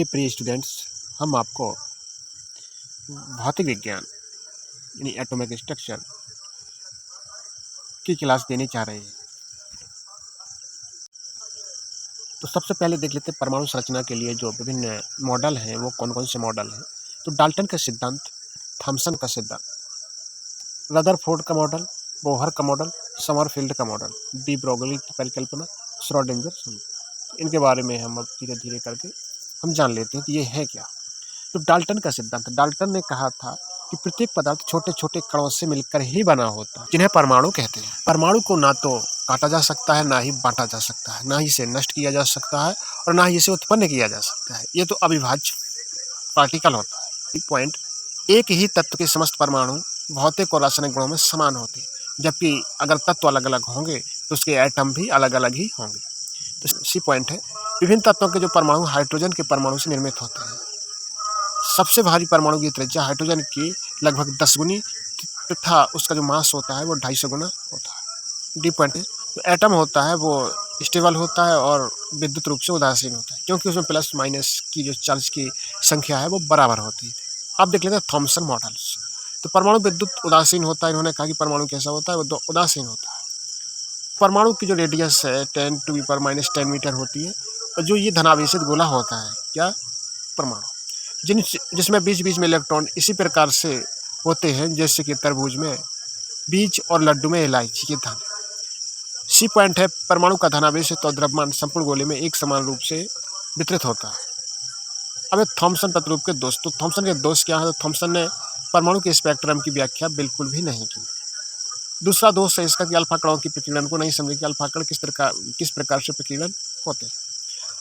मेरे प्रिय स्टूडेंट्स, हम आपको भौतिक विज्ञान यानी एटॉमिक स्ट्रक्चर की क्लास देने चाह रहे हैं। तो सबसे पहले देख लेते हैं परमाणु संरचना के लिए जो विभिन्न मॉडल हैं वो कौन कौन से मॉडल हैं। तो डाल्टन का सिद्धांत, थॉमसन का सिद्धांत, रदरफोर्ड का मॉडल, बोहर का मॉडल, समरफील्ड का मॉडल, डी ब्रोगली की परिकल्पना, श्रोडिंगर समीकरण। इनके बारे में हम अब धीरे धीरे करके हम जान लेते हैं कि ये है क्या। तो डाल्टन का सिद्धांत, डाल्टन ने कहा था कि प्रत्येक पदार्थ छोटे छोटे कणों से मिलकर ही बना होता है, जिन्हें परमाणु कहते हैं। परमाणु को ना तो काटा जा सकता है, ना ही बांटा जा सकता है, ना ही इसे नष्ट किया जा सकता है और ना ही इसे उत्पन्न किया जा सकता है। ये तो अविभाज्य पार्टिकल होता है। पॉइंट, एक ही तत्व के समस्त परमाणु भौतिक और रासायनिक गुणों में समान होते हैं, जबकि अगर तत्व अलग अलग होंगे तो उसके एटम भी अलग अलग ही होंगे। तो सी पॉइंट है, विभिन्न तत्वों के जो परमाणु हाइड्रोजन के परमाणु से निर्मित होते हैं। सबसे भारी परमाणु की त्रिज्या हाइड्रोजन की लगभग 10 गुनी तथा उसका जो मास होता है वो 250 गुना होता है। डी पॉइंट है, जो एटम होता है वो स्टेबल होता है और विद्युत रूप से उदासीन होता है, क्योंकि उसमें प्लस माइनस की जो चार्ज की संख्या है वो बराबर होती है। अब देख लेते हैं थॉमसन मॉडल्स। तो परमाणु विद्युत उदासीन होता है। इन्होंने कहा कि परमाणु कैसा होता है, वो उदासीन होता है। परमाणु की जो रेडियस है 10⁻⁻10 मीटर होती है और जो ये धनावेशित गोला होता है क्या, परमाणु, जिसमें बीच बीच में इलेक्ट्रॉन इसी प्रकार से होते हैं जैसे कि तरबूज में बीज और लड्डू में इलायची के दाने। सी पॉइंट है, परमाणु का धनावेशित और द्रव्यमान संपूर्ण गोले में एक समान रूप से वितरित होता है। अब थॉमसन प्रतिरूप के दोष, तो थॉमसन के दोष क्या है? तो थॉमसन ने परमाणु के स्पेक्ट्रम की व्याख्या बिल्कुल भी नहीं की। दूसरा दोष है इसका कि अल्फा कणों की प्रकीर्णन को नहीं समझे कि अल्फा कण किस प्रकार से प्रकीर्णन होते हैं।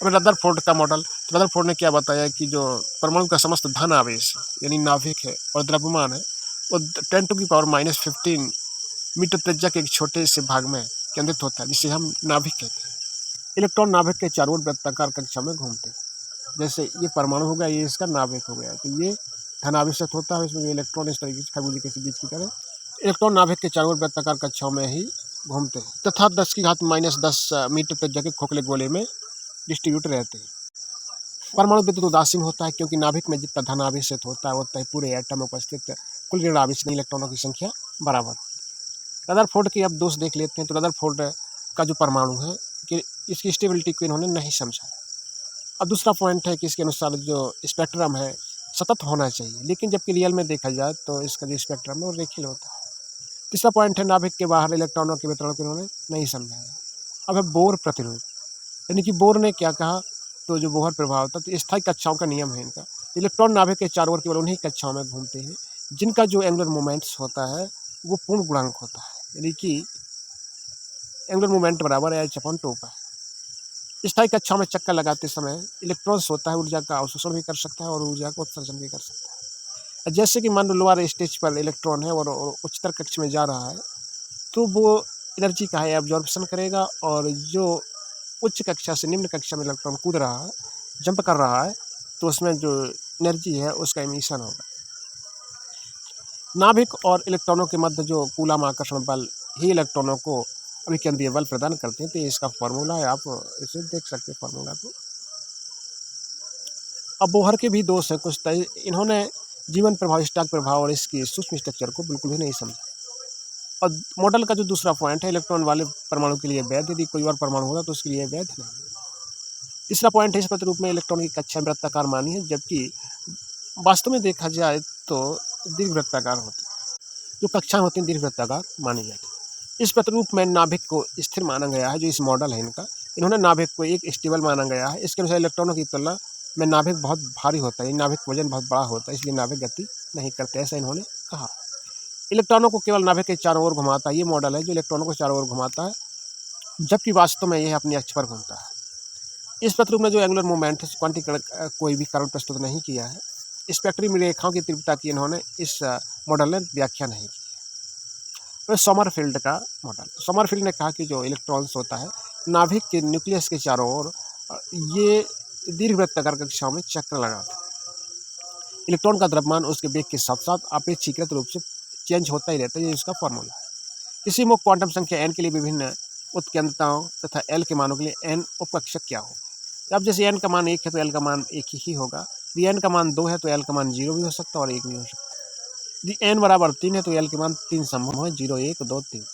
अब रदरफोर्ड का मॉडल, तो रदरफोर्ड ने क्या बताया कि जो परमाणु का समस्त धन आवेश यानी नाभिक है और द्रव्यमान है वो 10⁻⁻15 मीटर त्रिज्या के एक छोटे से भाग में केंद्रित होता है, जिसे हम नाभिक कहते हैं। इलेक्ट्रॉन नाभिक के चारों ओर वृत्ताकार कक्षा में घूमते हैं। जैसे ये परमाणु हो गया, ये इसका नाभिक हो गया, तो ये धनावेशित होता है, इसमें जो इलेक्ट्रॉन इस तरीके से खरबूजे के बीज की तरह इलेक्ट्रॉन नाभिक के चारों ओर वृत्ताकार कक्षाओं में ही घूमते हैं तथा 10⁻⁻10 मीटर त्रिज्या के खोखले गोले में डिस्ट्रीब्यूट रहते हैं। परमाणु विद्युत उदासीन होता है क्योंकि नाभिक में जितना धन आवेशित होता है उतना ही पूरे एटम में उपस्थित कुल ऋण आवेशित इलेक्ट्रॉनों की संख्या बराबर होती है। रदरफोर्ड के अब दोष देख लेते हैं। तो रदरफोर्ड का जो परमाणु है कि इसकी स्टेबिलिटी को इन्होंने नहीं समझा। अब दूसरा पॉइंट है कि इसके अनुसार जो स्पेक्ट्रम है सतत होना चाहिए, लेकिन जबकि रियल में देखा जाए तो इसका जो स्पेक्ट्रम है वो रेखीय होता है। तीसरा पॉइंट है, नाभिक के बाहर इलेक्ट्रॉनों के वितरण को इन्होंने नहीं समझाया। अब है बोर प्रतिरूप, यानी कि बोर ने क्या कहा, तो जो बोहर प्रभाव था, तो स्थायी कक्षाओं का नियम है इनका। इलेक्ट्रॉन नाभिक के चारों ओर केवल उन्हीं कक्षाओं में घूमते हैं जिनका जो एंगुलर मोमेंट्स होता है वो पूर्ण गुणांक होता है, यानी कि एंगुलर मोमेंट बराबर है h/2 का। स्थायी कक्षाओं में चक्कर लगाते समय इलेक्ट्रॉन्स होता है ऊर्जा का अवशोषण भी कर सकता है और ऊर्जा का उत्सर्जन भी कर सकता है। जैसे कि मान लो लोअर स्टेज पर इलेक्ट्रॉन है और उच्चतर कक्ष में जा रहा है, तो वो एनर्जी का है एब्जॉर्प्शन करेगा, और जो उच्च कक्षा से निम्न कक्षा में इलेक्ट्रॉन कूद रहा है, जंप कर रहा है, तो उसमें जो एनर्जी है उसका इमिशन होगा। नाभिक और इलेक्ट्रॉनों के मध्य जो कूलम आकर्षण बल ही इलेक्ट्रॉनों को अभिकेंद्रीय बल प्रदान करते हैं। तो इसका फॉर्मूला है, आप इसे देख सकते हैं फॉर्मूला को। अब बोहर के भी दोष है कुछ, इन्होंने जीवन प्रभाव, स्टॉक प्रभाव और इसकी सूक्ष्म स्ट्रक्चर को बिल्कुल भी नहीं समझा। और मॉडल का जो दूसरा पॉइंट है, इलेक्ट्रॉन वाले परमाणु के लिए वैध, यदि कोई और परमाणु होगा तो उसके लिए वैध नहीं। तीसरा पॉइंट है, इस प्रतिरूप में इलेक्ट्रॉन की कक्षा वृत्ताकार मानी है, जबकि वास्तव में देखा जाए तो दीर्घवृत्ताकार होती है। जो कक्षाएं होती हैं दीर्घवृत्ताकार मानी जाती है। इस प्रतिरूप में नाभिक को स्थिर माना गया है, जो इस मॉडल है इनका, इन्होंने नाभिक को एक स्टेबल माना गया है। इसके अनुसार इलेक्ट्रॉनों की तुलना में नाभिक बहुत भारी होता है, नाभिक वजन बहुत बड़ा होता है, इसलिए नाभिक गति नहीं करते, ऐसा इन्होंने कहा। इलेक्ट्रॉनों को केवल नाभिक के चारों ओर घुमाता है। ये मॉडल है जो इलेक्ट्रॉनों को चारों ओर घुमाता है, जबकि वास्तव में यह अपनी अक्ष पर घूमता है। इस प्रतिरूप में जो एंगुलर मूवमेंट है क्वांटिक कोई भी कारण प्रस्तुत नहीं किया है। स्पेक्ट्रम रेखाओं की तीव्रता की इन्होंने इस मॉडल ने व्याख्या नहीं की। तो समरफील्ड का मॉडल, समरफील्ड ने कहा कि जो इलेक्ट्रॉन्स होता है नाभिक के न्यूक्लियस के चारों ओर ये दीर्घवृत्ताकार कक्षाओं में चक्र लगाते हैं। इलेक्ट्रॉन का द्रव्यमान उसके वेग के साथ साथ अपेक्षाकृत रूप से चेंज होता ही रहता है, ये इसका फॉर्मूला है। किसी मुक्त क्वांटम संख्या n के लिए विभिन्न उत्केंद्रताओं तथा L के मानों के लिए n उपकक्षक क्या हो। अब जैसे n का मान 1 है तो l का मान 1 ही होगा, यदि n का मान 2 है तो l का मान 0 भी हो सकता है और 1 भी हो सकता है। यदि n बराबर 3 है तो l के मान 3 संभव है, 0, 1, 2, 3।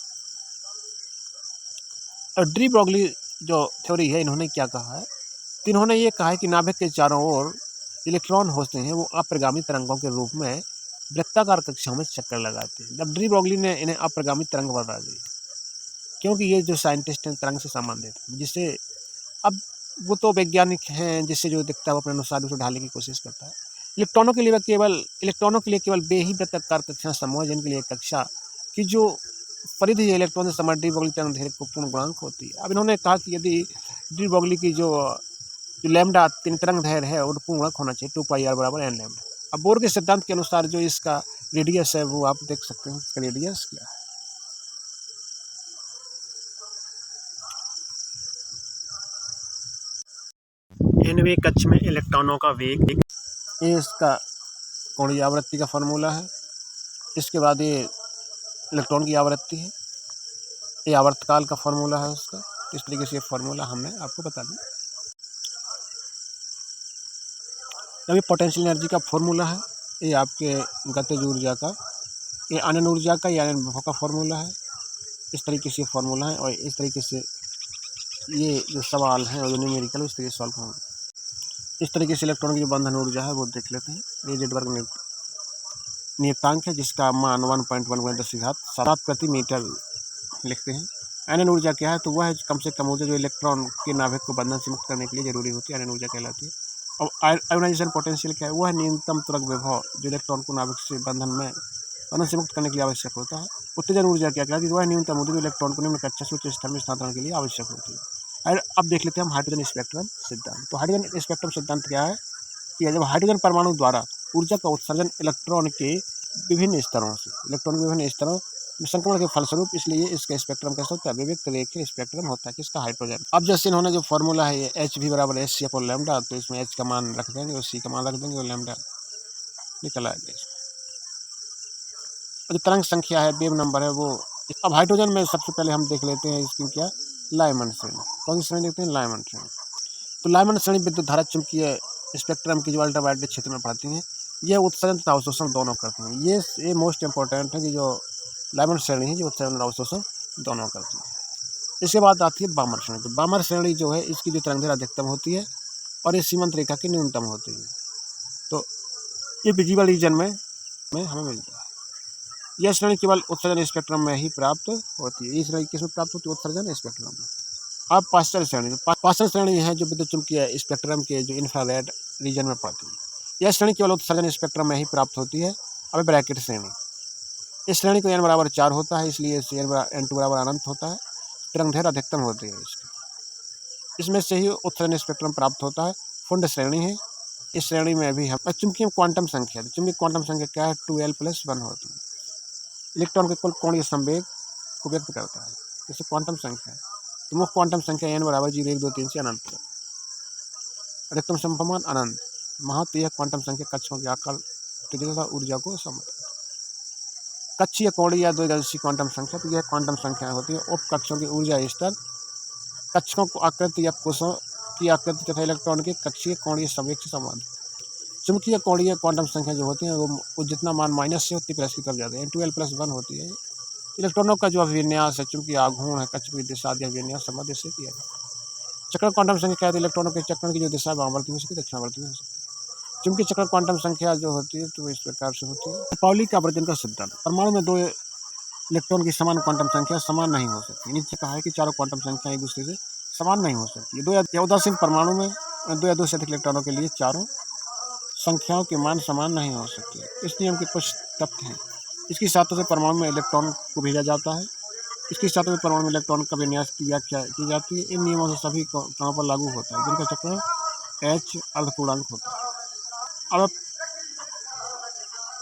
और डी ब्रोगली जो थ्योरी है, इन्होंने क्या कहा है, तो इन्होंने ये कहा है कि नाभिक के चारों ओर इलेक्ट्रॉन होते हैं, वो अप्रगामी तरंगों के रूप में वृत्ताकार कक्षाओं में चक्कर लगाते हैं। अब डी ब्रोगली ने इन्हें अप्रगामी तरंग बता दी, क्योंकि ये जो साइंटिस्ट हैं तरंग से संबंधित, जिससे अब वो तो वैज्ञानिक हैं, जिससे जो दिखता है वो अपने अनुसार उसको ढालने की कोशिश करता है। इलेक्ट्रॉनों के लिए केवल वे ही वृत्ताकार कक्षाएं संभव है जिनके लिए कक्षा की जो परिधि है इलेक्ट्रॉन से संबंधित डी ब्रोगली तरंग दैर्घ्य को पूर्ण गुणांक होती है। अब इन्होंने कहा कि यदि डी ब्रोगली की जो लैम्डा तरंग दैर्घ्य है वो पूर्ण गुणांक होना चाहिए, 2πr बराबर n लैम्डा। अब बोर के सिद्धांत के अनुसार जो इसका रेडियस है वो आप देख सकते हैं, इसका रेडियस क्या है। nवें कक्ष में इलेक्ट्रॉनों का वेग, ये इसका कोणीय आवृत्ति का फॉर्मूला है। इसके बाद ये इलेक्ट्रॉन की आवृत्ति है, ये आवर्तकाल का फॉर्मूला है उसका। इस तरीके से ये फॉर्मूला हमने आपको बता दिया। अभी पोटेंशियल एनर्जी का फॉर्मूला है, ये आपके गतिज ऊर्जा का, ये अनंत ऊर्जा का या अनंत विभव का फॉर्मूला है। इस तरीके से फॉर्मूला है और इस तरीके से ये जो सवाल है और जो न्यूमेरिकल इस तरीके से सॉल्व होंगे। इस तरीके से इलेक्ट्रॉन की जो बंधन ऊर्जा है वो देख लेते हैं। ये जेडवर्ग नियतांक है जिसका मान 1.1 प्रति मीटर लिखते हैं। अनंत ऊर्जा क्या है, तो वह है कम से कम ऊर्जा जो इलेक्ट्रॉन के नाभिक को बंधन से मुक्त करने के लिए जरूरी होती है, अनंत ऊर्जा कहलाती है। और आयोनाइजेशन पोटेंशियल क्या है, वह न्यूनतम त्वरक विभव जो इलेक्ट्रॉन को नाभिक से बंधन से मुक्त करने के लिए आवश्यक होता है। उत्तेजन ऊर्जा क्या कहलाती है, वह न्यूनतम ऊर्जा जो इलेक्ट्रॉन को निम्न कक्षा से उच्च स्तर में स्थानांतरण के लिए आवश्यक होती है। और अब देख लेते हैं हम हाइड्रोजन स्पेक्ट्रम सिद्धांत। तो हाइड्रोजन स्पेक्ट्रम सिद्धांत क्या है कि जब हाइड्रोजन परमाणु द्वारा ऊर्जा का उत्सर्जन इलेक्ट्रॉन के विभिन्न स्तरों में संक्रमण के फलस्वरूप, इसलिए इसका स्पेक्ट्रम कैसा होता है, विविक्त रेखीय स्पेक्ट्रम होता है किसका, हाइड्रोजन। अब जैसे इन्होंने जो फॉर्मूला है ये Hv बराबर Hc अपॉन लैम्डा, तो इसमें H का मान रख देंगे और C का मान रख देंगे और लैम्डा निकल आएगा। जो तरंग संख्या है, वेव नंबर है वो। अब हाइड्रोजन में सबसे पहले हम देख लेते हैं इसकी क्या, लाइमंड श्रेणी। कौन सी श्रेणी देखते हैं, लाइमंड श्रेणी। तो लाइमंड श्रेणी विद्युत धारा चुंबकीय स्पेक्ट्रम की जो अल्ट्रावायलेट क्षेत्र में पड़ती हैं, यह उत्सर्जन तथा अवशोषण दोनों करती हैं। ये मोस्ट इंपॉर्टेंट है कि जो लाइमंड श्रेणी है जो उत्सर्जन और अवशोषण दोनों करती है। इसके बाद आती है बामर श्रेणी। तो बामर श्रेणी जो है इसकी जो तरंग दैर्घ्य अधिकतम होती है और ये सीमांत रेखा की न्यूनतम होती है। तो ये विजिबल रीजन में हमें मिलता है। यह श्रेणी केवल उत्सर्जन स्पेक्ट्रम में ही प्राप्त होती है। इस श्रेणी किसमें प्राप्त होती है, उत्सर्जन स्पेक्ट्रम में। अब पास्चर श्रेणी, पास्चर श्रेणी है जो विद्युत चुम्बकीय स्पेक्ट्रम के जो इंफ्रारेड रीजन में पड़ती है। यह श्रेणी केवल उत्सर्जन स्पेक्ट्रम में ही प्राप्त होती है। अब ब्रैकेट श्रेणी, इस श्रेणी को n बराबर 4 होता है, इसलिए n2 बराबर अनंत होता है। तरंग दैर्घ्य अधिकतम होती है इसमें से ही उत्सर्जन स्पेक्ट्रम प्राप्त होता है। फुंड श्रेणी है, इस श्रेणी में भी हम चुंबकीय क्वांटम संख्या, चुंबकीय क्वांटम संख्या क्या है, 2l+1 होती है। इलेक्ट्रॉन के कुल कोणीय संवेग को व्यक्त करता है, जैसे क्वांटम संख्या है। तो मुख्य क्वांटम संख्या n बराबर 0, 1, 2, 3 से अनंत है। अधिकतम संभवमान अनंत। महत्व, यह क्वांटम संख्या कक्षों के आकार तथा ऊर्जा को समझ कक्षीय कोणीय या द्विदर्शी क्वांटम संख्या, तो यह क्वांटम संख्या होती है। उप कक्षों की ऊर्जा स्तर, कक्षों को आकृति या कोषों की आकृति तथा इलेक्ट्रॉन के कक्षीय कोणीय संवेग से संबंधित। चुंबकीय कोणीय क्वांटम संख्या जो होती है वो जितना मान माइनस से उतनी प्लस की तरफ जाते हैं, 2l+1 होती है। इलेक्ट्रॉनों का जो अभिविन्यास है, चूंकि आघूर्ण है, कक्ष की दिशा आदि अभिविन्यास संबंध इससे किया जाता है। चक्र क्वांटम संख्या क्या है, इलेक्ट्रॉनों के चक्रण की जो दिशा वामावर्ती हो सकती है, दक्षिणावर्ती हो सकती है। चूंकि चक्र क्वांटम संख्या जो होती है तो इस प्रकार से होती है। पाउली का आवर्जन का सिद्धांत, परमाणु में 2 इलेक्ट्रॉन की समान क्वांटम संख्या समान नहीं हो सकती। नीचे कहा है कि चारों क्वांटम संख्या एक दूसरे से समान नहीं हो सकती। 2 या उदासीन परमाणु में 2 या 2 से अधिक इलेक्ट्रॉनों के लिए चारों संख्याओं के मान समान नहीं हो सकते। इस नियम के कुछ तथ्य हैं। इसकी सहायता से परमाणु में इलेक्ट्रॉन को भेजा जाता है। इसकी सहायता से परमाणु में इलेक्ट्रॉन का विन्यास की व्याख्या की जाती है। इन नियमों से सभी कणों पर लागू होता है जिनका चक्र H अर्धपूर्णांक होता है। अब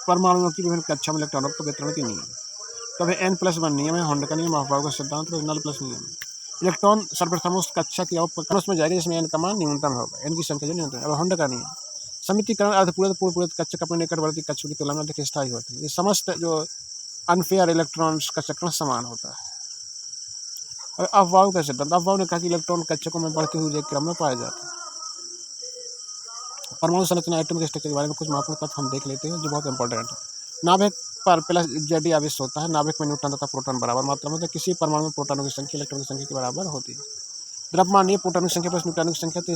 परमाणुओं की विभिन्न कक्षाओं में इलेक्ट्रॉनों के वितरण के नियम, तब n+1 नियम है, हॉन्ड का नियम, अफबाउ का सिद्धांत, नल प्लस नियम है। इलेक्ट्रॉन सर्वप्रथम उस कक्षा की उसमें जाएगा जिसमें n का मान न्यूनतम होगा, n की संख्या जो न्यूनतम है। अब हॉन्ड का नियम, समितिकरण अर्धपूरित पूर्णपूरित कक्षक अपने निकटवर्ती कक्षों की तुलना में अधिक स्थायी होते हैं। ये समस्त जो अनफेयर इलेक्ट्रॉन्स का चक्रण समान होता है। और अफबाउ का सिद्धांत, अफबाउ ने कहा कि इलेक्ट्रॉन कक्षकों में बढ़ती हुई क्रम में पाया जाता है। परमाणु संरचना एटॉमिक स्ट्रक्चर के बारे में कुछ महत्वपूर्ण तथ्य हम देख लेते हैं जो बहुत इंपॉर्टेंट है। नाभिक पर प्लस जेडी आवेश होता है। नाभिक में न्यूट्रॉन तथा प्रोटॉन बराबर मात्रा में होते हैं। किसी परमाणु में प्रोटॉनों की संख्या इलेक्ट्रॉनों की संख्या के बराबर होती है। द्रव्यमान ये प्रोटॉनों की संख्या प्लस न्यूट्रॉनों की संख्या, तो